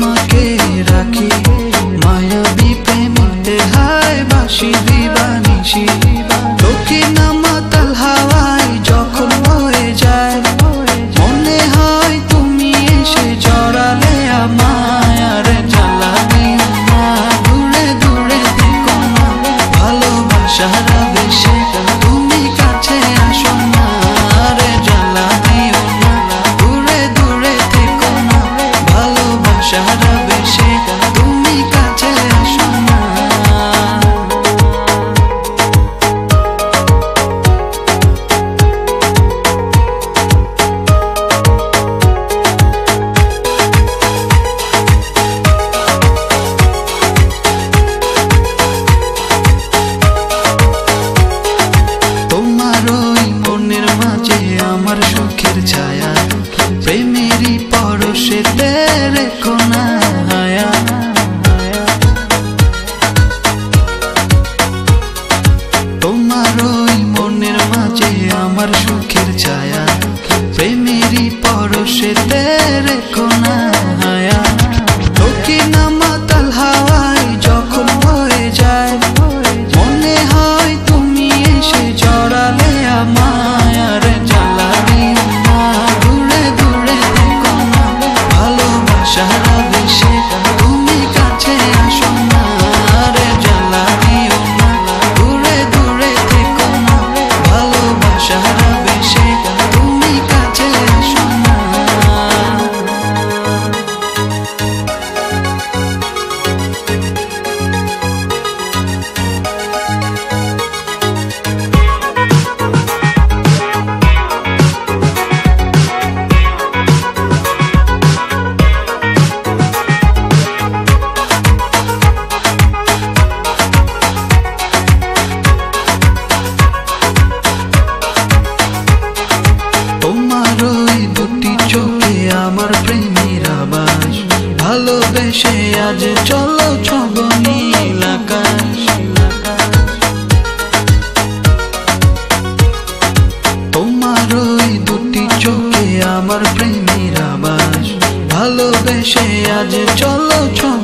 তোমাকে রাখি মায়াবী প্রেমেতে হায় বাসি দিবানিশি দক্ষিণা মাতাল হাওয়ায় যখন বয়ে যায় মনে হয় তুমি এসে জড়ালে আমায় আর জ্বালা দিও না দূরে দূরে থেকো না ভালোবাসার আবেশে তুমি কাছে আসো না আর জ্বালা দিও না দূরে দূরে থেকো না ভালোবাসার আবেশে তুমি কাছে আসো না। আমার সুখের ছায়া প্রেমেরই পরশেতে রেখো না হায়া তোমার ওই মনের মাঝে আমার সুখের ছায়া প্রেমেরই পরশেতে রেখো না হায়া দক্ষিণা মাতাল হাওয়ায় যখন বয়ে যায় মনে হয় তুমি এসে জড়ালে আমায় আর সারা দেশে তুমি কাছে আসো না রে জ্বালা দিও না দূরে দূরে থেকো না ভালোবাসার আবেশে তুমি কাছে আসো না। আমার প্রেমের আবাস ভালোবেসে আজ চলো ছব নীল আকাশ তোমার ওই দুটি চোখে আমার প্রেমের আবাস ভালোবেসে আজ চলো ছব